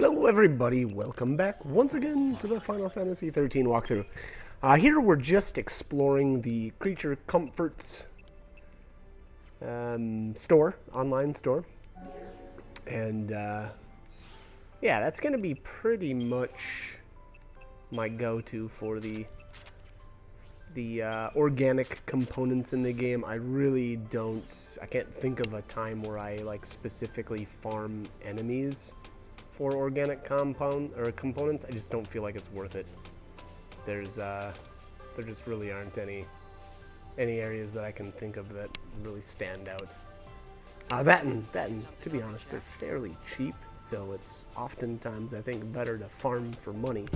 Hello everybody, welcome back once again to the Final Fantasy XIII walkthrough. Here we're just exploring the Creature Comforts store, online store. And yeah, that's going to be pretty much my go-to for the organic components in the game. I can't think of a time where I like specifically farm enemies for organic components. I just don't feel like it's worth it. There just really aren't any areas that I can think of that really stand out. That and to be honest, they're fairly cheap, so it's oftentimes I think better to farm for money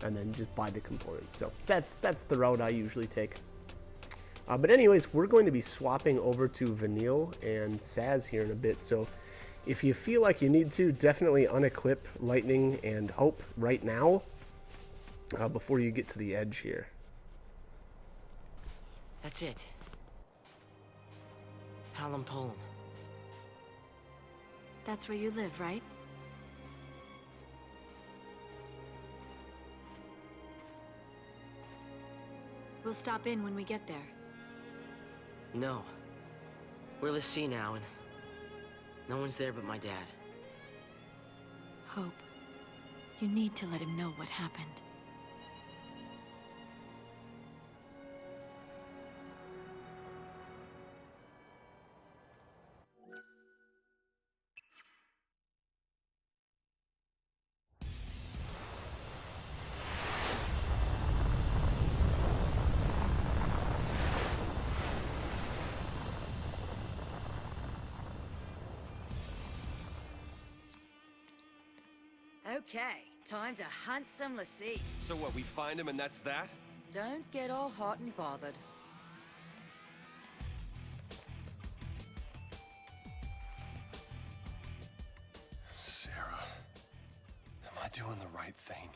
and then just buy the components. So that's the route I usually take. But anyways, we're going to be swapping over to Vanille and Saz here in a bit. So if you feel like you need to, definitely unequip Lightning and Hope right now before you get to the edge here. That's it. Hallam Polum. That's where you live, right? We'll stop in when we get there. No. We're Lassie now, and no one's there but my dad. Hope, you need to let him know what happened. Okay, time to hunt some Lassie. So what, we find him and that's that? Don't get all hot and bothered. Sarah, am I doing the right thing?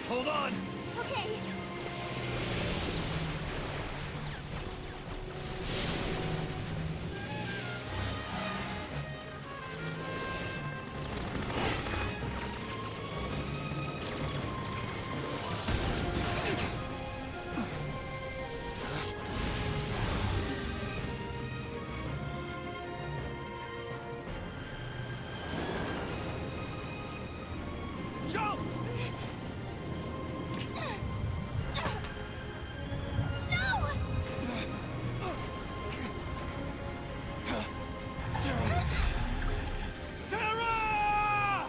Hold on! Okay. Jump! Sarah! Sarah!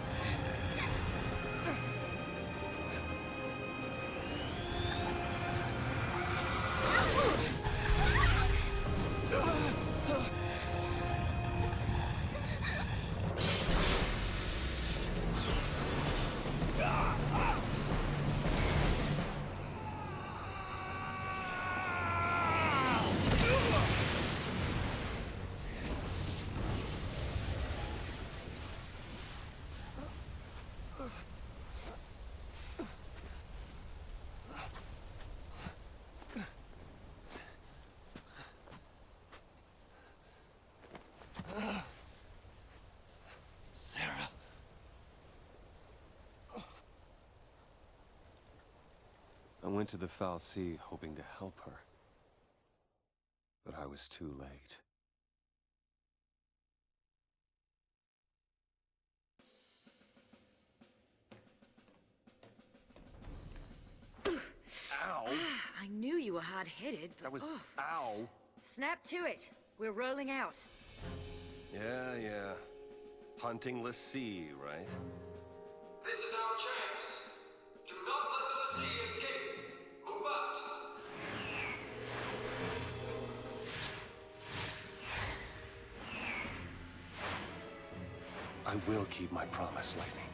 Sarah. I went to the Foul Sea hoping to help her, but I was too late. Ow! I knew you were hard-headed, but That was... Ow! snap to it. We're rolling out. Yeah. Hunting Lassie, right? This is our chance. Do not let the Lassie escape. I will keep my promise, Lightning.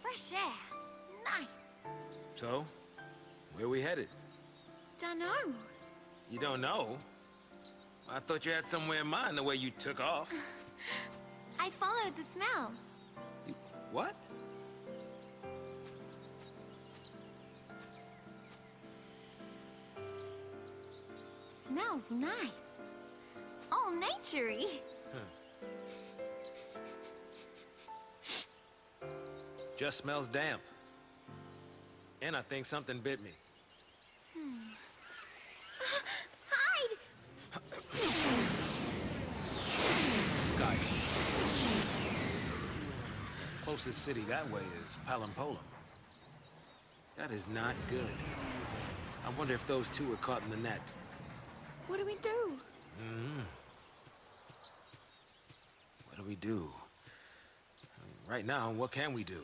Fresh air. Nice. So, where we headed? Dunno. You don't know? I thought you had somewhere in mind the way you took off. I followed the smell. What? Smells nice. All naturey. Just smells damp. And I think something bit me. Hide! Sky. Closest city that way is Palimpolim. That is not good. I wonder if those two were caught in the net. What do we do? What do we do? Right now, what can we do?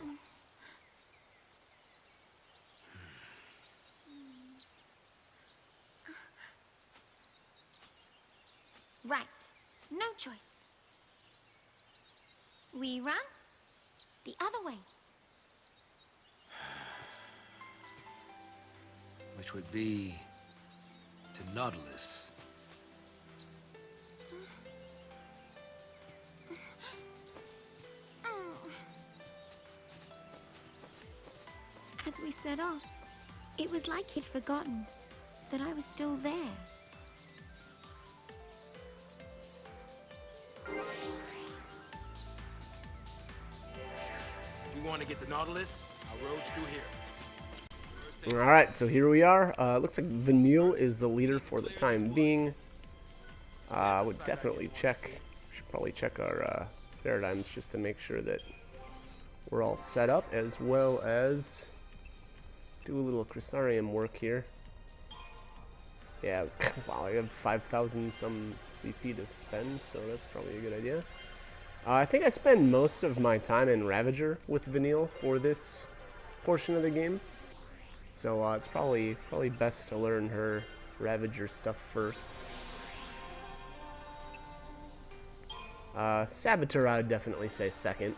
Right. No choice. We run the other way. Which would be to Nautilus. As we set off, it was like he'd forgotten that I was still there. We want to get the Nautilus. Our road's through here. All right, so here we are. Looks like Vanille is the leader for the time being. I would definitely check. Should probably check our paradigms just to make sure that we're all set up, as well as do a little Chrysarium work here. Yeah, wow, I have 5,000 some CP to spend, so that's probably a good idea. I think I spend most of my time in Ravager with Vanille for this portion of the game. So it's probably best to learn her Ravager stuff first. Saboteur, I would definitely say second.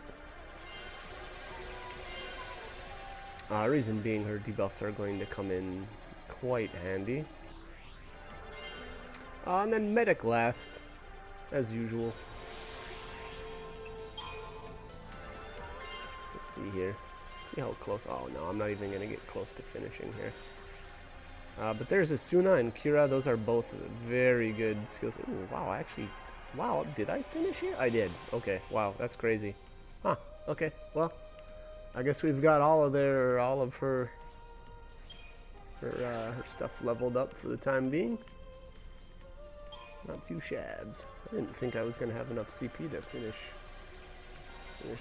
Reason being her debuffs are going to come in quite handy. And then Medic last, as usual. Let's see here. See how close. Oh no, I'm not even gonna get close to finishing here. But there's Asuna and Kira. Those are both very good skills. Ooh, wow, actually, wow, did I finish it? I did. Okay, wow, that's crazy. Huh. Okay, well, I guess we've got all of her stuff leveled up for the time being. Not too shabs. I didn't think I was gonna have enough CP to finish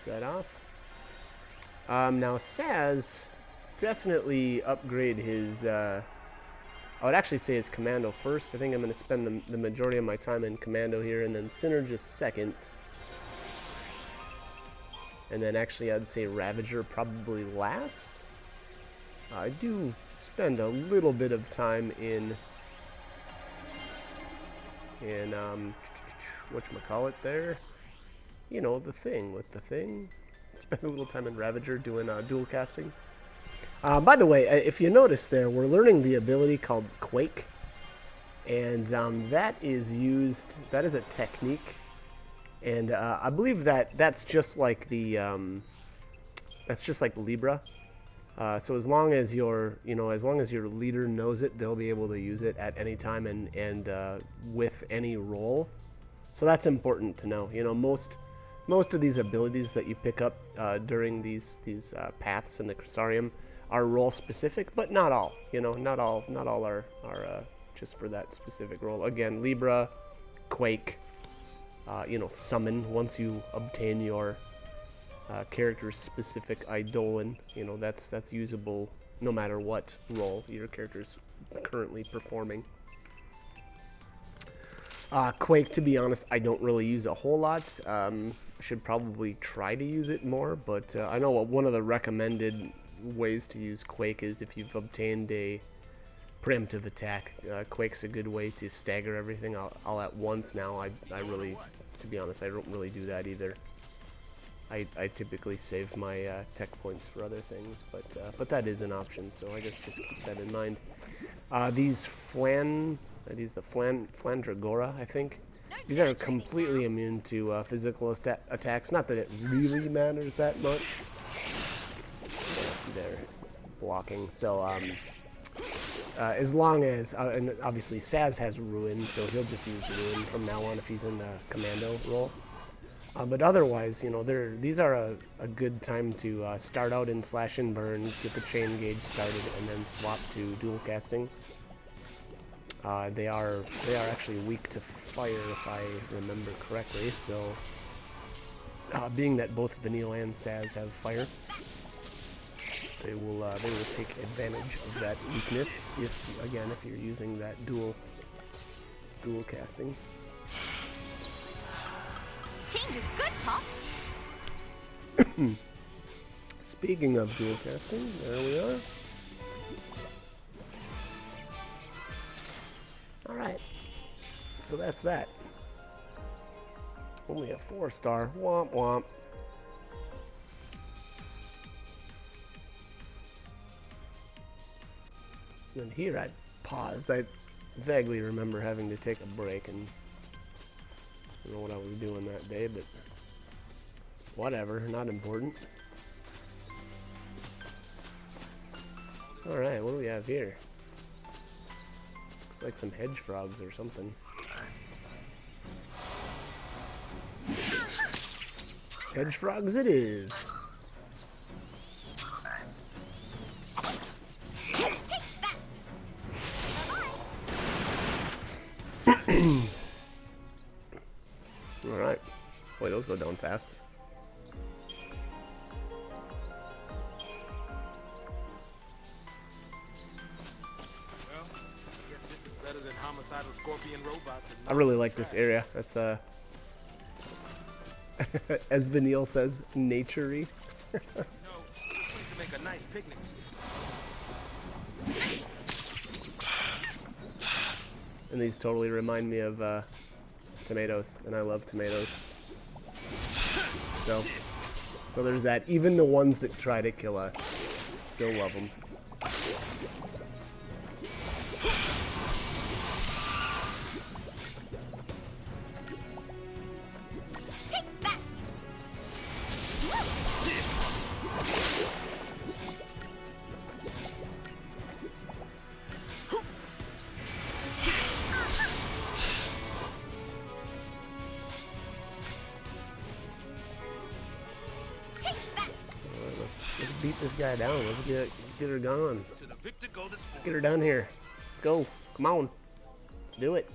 that off. Now Saz, definitely upgrade his, I would actually say his Commando first. I think I'm going to spend the majority of my time in Commando here, and then Synergist second. And then actually I'd say Ravager probably last. I do spend a little bit of time in whatchamacallit there. You know, the thing with the thing. Spend a little time in Ravager doing dual casting. By the way, if you notice there, we're learning the ability called Quake, and that is a technique, and I believe that's just like the Libra, So as long as your leader knows it, they'll be able to use it at any time and with any role. So that's important to know. You know, most of these abilities that you pick up during these paths in the Crusarium are role specific, but not all. You know, not all are just for that specific role. Again, Libra, Quake, you know, Summon. Once you obtain your character's specific Eidolon, you know, that's usable no matter what role your character's currently performing. Quake, to be honest, I don't really use a whole lot. Should probably try to use it more, but I know one of the recommended ways to use Quake is if you've obtained a preemptive attack. Quake's a good way to stagger everything all at once. Now, I really, to be honest, I don't really do that either. I typically save my tech points for other things, but that is an option, so I guess just keep that in mind. These the Flandragora, I think. These are completely immune to physical attacks. Not that it really matters that much. See there, it's blocking. So as long as, and obviously Saz has Ruin, so he'll just use Ruin from now on if he's in the commando role. But otherwise, you know, these are a good time to start out in Slash and Burn, get the chain gauge started, and then swap to dual casting. They are actually weak to fire, if I remember correctly. So, being that both Vanille and Saz have fire, they will take advantage of that weakness if you're using that dual casting. Change is good, Pops. Speaking of dual casting, there we are. Alright, so that's that. Only a 4-star. Womp womp. And here I paused. I vaguely remember having to take a break, and I don't know what I was doing that day, but whatever, not important. Alright, what do we have here? Looks like some hedge frogs or something. Hedge frogs it is. Alright. Boy, those go down fast. I really like this area. That's as Vanille says, nature-y. Make a nice picnic. And these totally remind me of tomatoes, and I love tomatoes. So there's that. Even the ones that try to kill us, still love them. Beat this guy down. Let's get her gone. Get her down here. Let's go. Come on. Let's do it.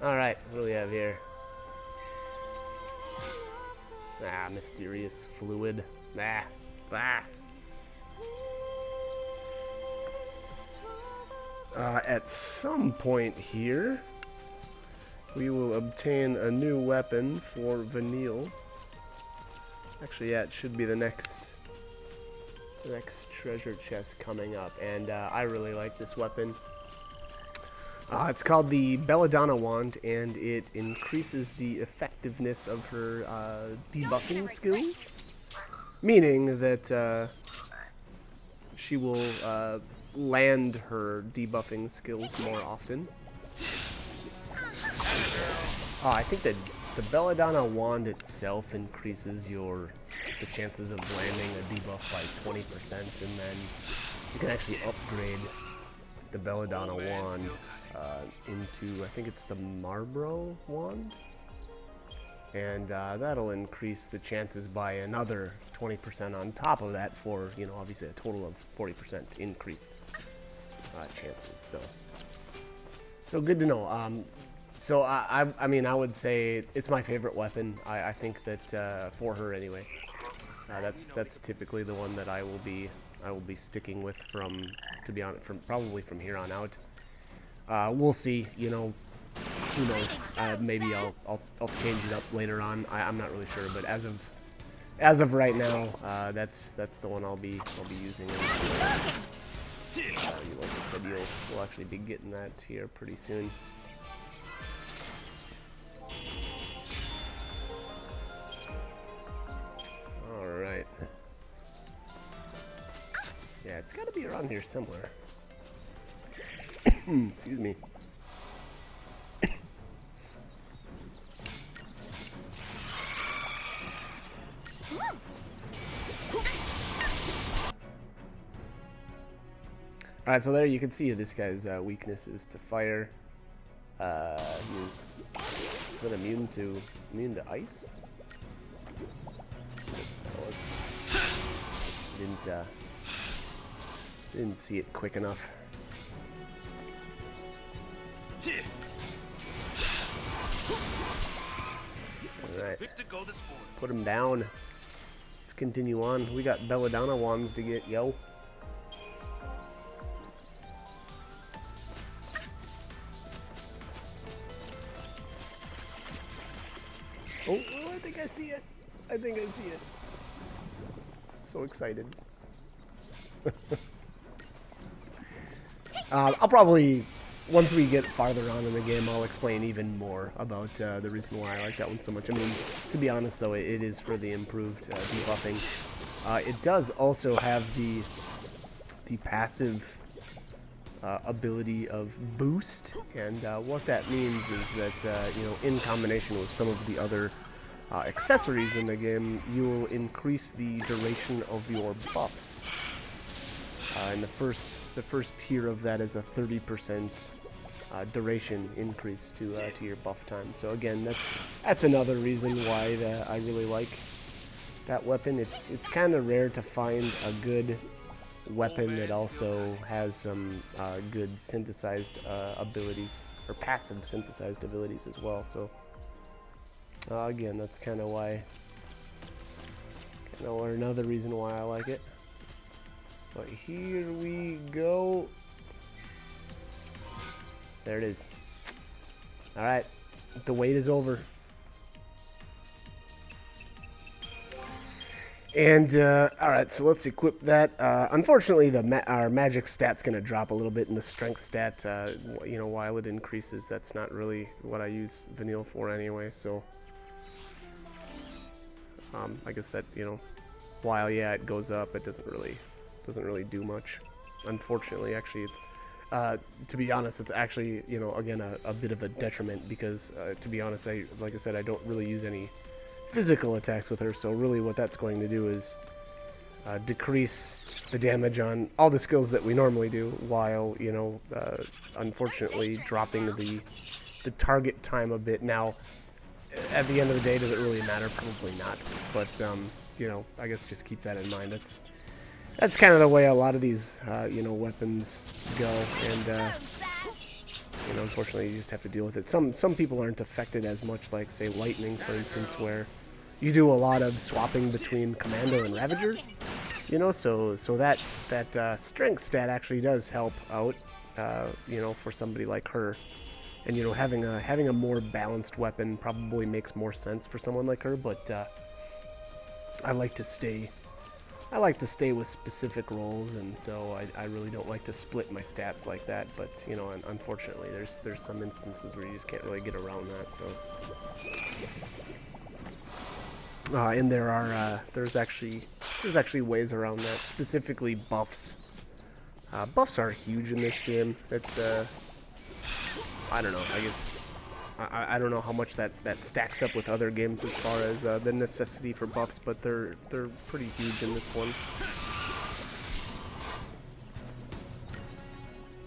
Alright, what do we have here? Mysterious fluid. At some point here, we will obtain a new weapon for Vanille. Actually, yeah, it should be the next treasure chest coming up, and I really like this weapon. It's called the Belladonna Wand, and it increases the effectiveness of her debuffing skills, meaning that she will land her debuffing skills more often. I think the the Belladonna wand itself increases the chances of landing a debuff by 20%, and then you can actually upgrade the Belladonna wand into, I think it's the Marlborough wand, and that'll increase the chances by another 20% on top of that for, you know, obviously a total of 40% increased chances. So good to know. So I mean, I would say it's my favorite weapon. I think that for her anyway, that's typically the one that I will be sticking with to be honest, probably from here on out. We'll see. You know, who knows? Maybe I'll change it up later on. I'm not really sure, but as of right now, that's the one I'll be using. Like I said, we'll actually be getting that here pretty soon. All right. Yeah, it's got to be around here somewhere. Excuse me. Alright, so there you can see this guy's weakness is to fire. He's immune to ice. Didn't see it quick enough. Alright. Put him down. Let's continue on. We got Belladonna wands to get, yo. Oh, I think I see it. I think I see it. So excited. I'll probably, once we get farther on in the game, I'll explain even more about the reason why I like that one so much. I mean, to be honest though, it is for the improved debuffing. It does also have the passive ability of boost, and what that means is that you know, in combination with some of the other accessories in the game, you will increase the duration of your buffs. And the first tier of that is a 30% duration increase to your buff time. So again, that's another reason why I really like that weapon. It's kind of rare to find a good weapon that also has some good synthesized abilities, or passive synthesized abilities as well. So again, that's kind of another reason why I like it. But here we go. There it is. All right, the wait is over. And all right, so let's equip that. Unfortunately, our magic stat's gonna drop a little bit, and the strength stat, you know, while it increases, that's not really what I use Vanille for anyway. So I guess that, you know, while it goes up, it doesn't really do much. Unfortunately, actually, it's to be honest, it's actually, you know, again, a bit of a detriment, because to be honest, like I said, I don't really use any physical attacks with her, so really what that's going to do is decrease the damage on all the skills that we normally do, while, you know, unfortunately dropping the target time a bit. Now, at the end of the day, does it really matter? Probably not, but you know, I guess just keep that in mind. That's kind of the way a lot of these you know, weapons go, and you know, unfortunately, you just have to deal with it. Some people aren't affected as much, like say lightning, for instance, where you do a lot of swapping between Commando and Ravager. You know, so that strength stat actually does help out. You know, for somebody like her, and you know, having a more balanced weapon probably makes more sense for someone like her. But I like to stay with specific roles, and so I really don't like to split my stats like that. But you know, unfortunately, there's some instances where you just can't really get around that. So, and there's actually ways around that. Specifically, buffs. Buffs are huge in this game. It's I don't know. I guess I don't know how much that stacks up with other games as far as the necessity for buffs, but they're pretty huge in this one.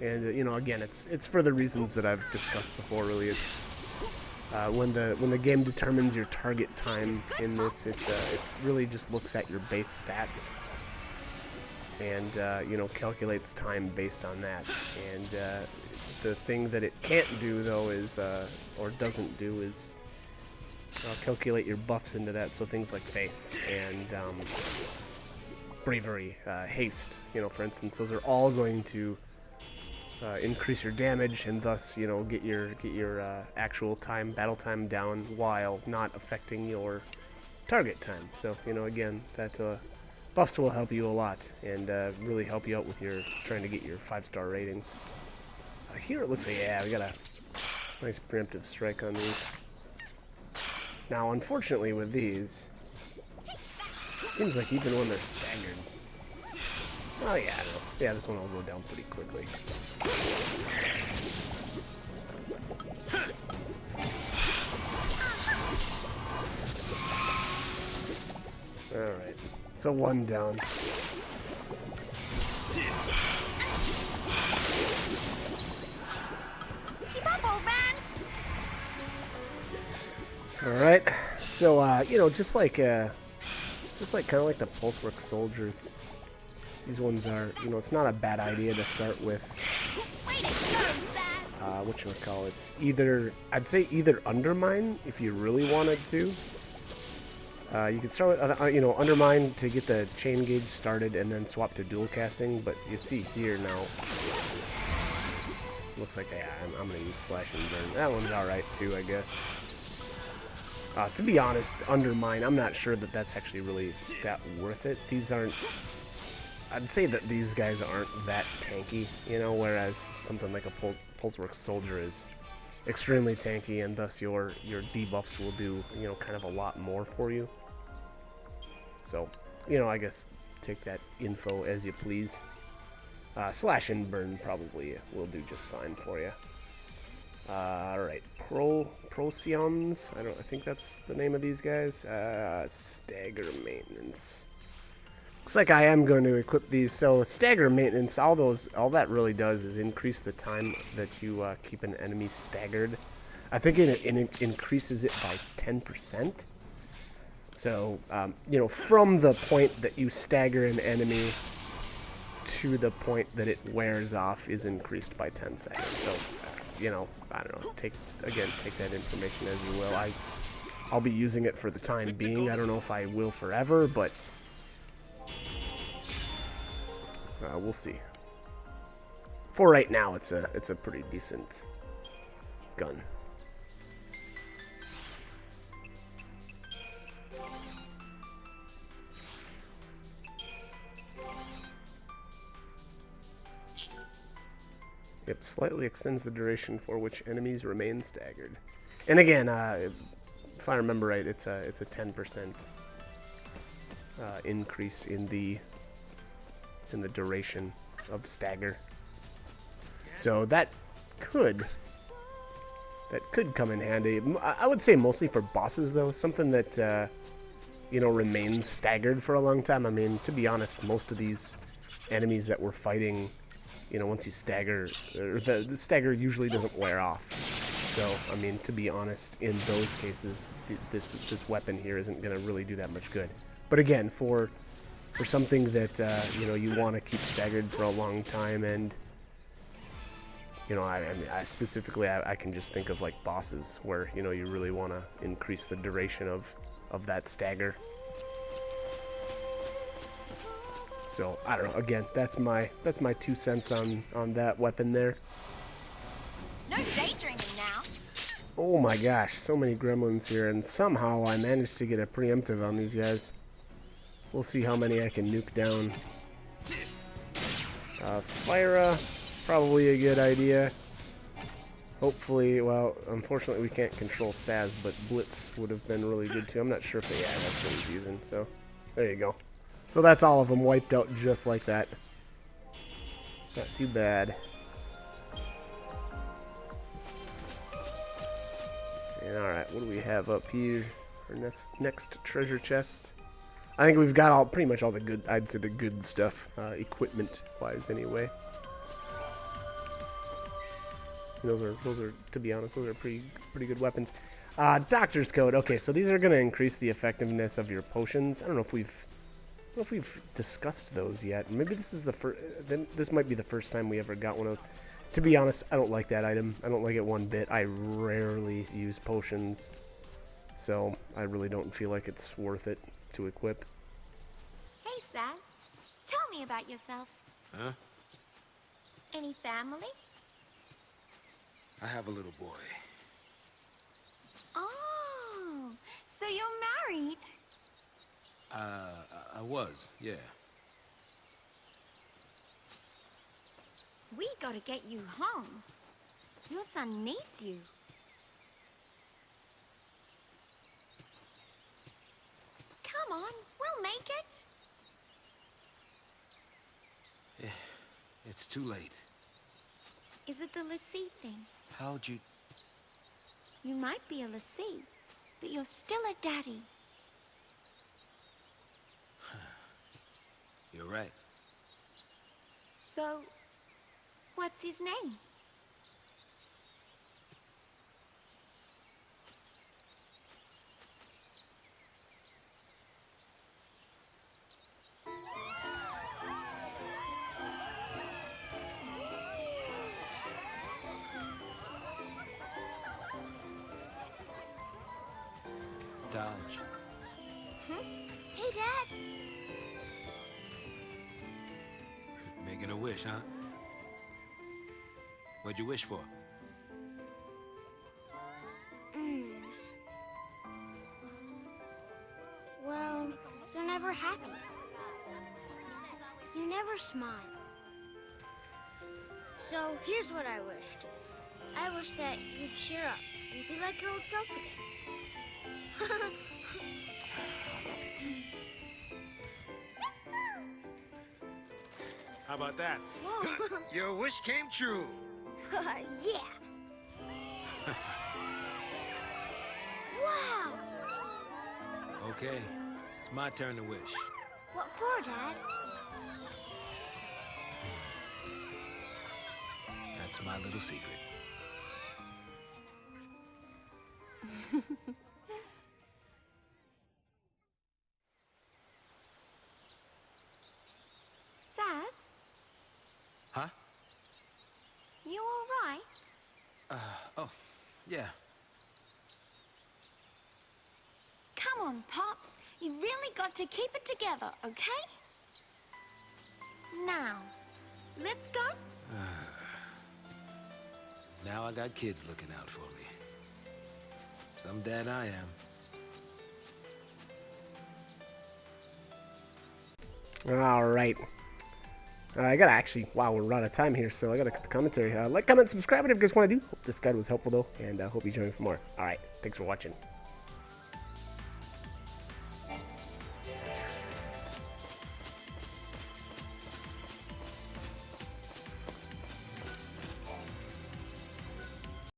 And you know, again, it's for the reasons that I've discussed before. Really, it's when the game determines your target time in this, it really just looks at your base stats and you know, calculates time based on that. And the thing that it can't do though is, or doesn't do, is calculate your buffs into that. So things like faith and bravery, haste, you know, for instance, those are all going to increase your damage and thus, you know, get your actual time, battle time down while not affecting your target time. So, you know, again, that buffs will help you a lot and really help you out with your trying to get your 5-star ratings. Here it looks like, yeah, we got a nice preemptive strike on these. Now, unfortunately with these, it seems like even when they're staggered, oh yeah, no. Yeah, this one will go down pretty quickly. Alright, so one down. Alright, so you know, just like kind of like the Pulsework soldiers, these ones are, you know, it's not a bad idea to start with, whatchamacallits, either, I'd say either Undermine, if you really wanted to. You could start with, you know, Undermine to get the chain gauge started and then swap to dual casting, but you see here now, looks like, yeah, I'm going to use Slash and Burn. That one's alright too, I guess. To be honest, Undermine, I'm not sure that that's actually really that worth it. These aren't, I'd say that these guys aren't that tanky, you know, whereas something like a Pulsework Soldier is extremely tanky, and thus your debuffs will do, you know, kind of a lot more for you. So, you know, I guess take that info as you please. Slash and Burn probably will do just fine for you. Alright, Procyons, I think that's the name of these guys. Stagger Maintenance. Looks like I am going to equip these. So Stagger Maintenance, all that really does is increase the time that you keep an enemy staggered. I think it increases it by 10%. So, you know, from the point that you stagger an enemy to the point that it wears off is increased by 10 seconds. So, you know, I don't know, take that information as you will. I'll be using it for the time being. I don't know if I will forever, but we'll see. For right now, it's a pretty decent gun. Yep, slightly extends the duration for which enemies remain staggered. And again, if I remember right, it's a 10% increase in the duration of stagger. So that could come in handy. I would say mostly for bosses though, something that you know, remains staggered for a long time. I mean, to be honest, most of these enemies that we're fighting, you know, once you stagger, the stagger usually doesn't wear off. So, I mean, to be honest, in those cases, this weapon here isn't going to really do that much good. But again, for something that, you know, you want to keep staggered for a long time, and, you know, I specifically, I can just think of, like, bosses where, you know, you really want to increase the duration of that stagger. So, I don't know, again, that's my 2 cents on that weapon there. No daydreaming now. Oh my gosh, so many gremlins here, and somehow I managed to get a preemptive on these guys. We'll see how many I can nuke down. Shayra, probably a good idea. Hopefully, well, unfortunately we can't control Saz, but Blitz would have been really good too. I'm not sure if that's what he's using, so there you go. So that's all of them wiped out just like that. Not too bad. And alright, what do we have up here? Our next treasure chest. I think we've got pretty much all the good, I'd say the good stuff, equipment-wise anyway. Those are, to be honest, those are pretty good weapons. Doctor's Coat. Okay, so these are going to increase the effectiveness of your potions. I don't know if we've discussed those yet. Maybe this is the first. This might be the first time we ever got one of those. To be honest, I don't like that item. I don't like it one bit. I rarely use potions, so I really don't feel like it's worth it to equip. Hey, Saz. Tell me about yourself. Huh? Any family? I have a little boy. Oh, so you're married? I was, yeah. We gotta get you home. Your son needs you. Come on, we'll make it. It's too late. Is it the Lassie thing? How'd you... You might be a Lassie, but you're still a daddy. You're right. So, what's his name? Dodge. Hey, Dad. Making a wish, huh? What'd you wish for? Well, you're never happy. You never smile. So here's what I wished. I wish that you'd cheer up and be like your old self again. How about that? Whoa. Your wish came true. Yeah. Wow. Okay, it's my turn to wish. What for, Dad? That's my little secret. Saz? Huh? You all right? Oh, yeah. Come on, Pops. You've really got to keep it together, okay? Now, let's go. Now I got kids looking out for me. Some dad I am. All right. I gotta actually, wow, we're out of time here, so I gotta cut the commentary. Like, comment, subscribe, whatever you guys want to do. Hope this guide was helpful, though, and hope you join me for more. All right, thanks for watching.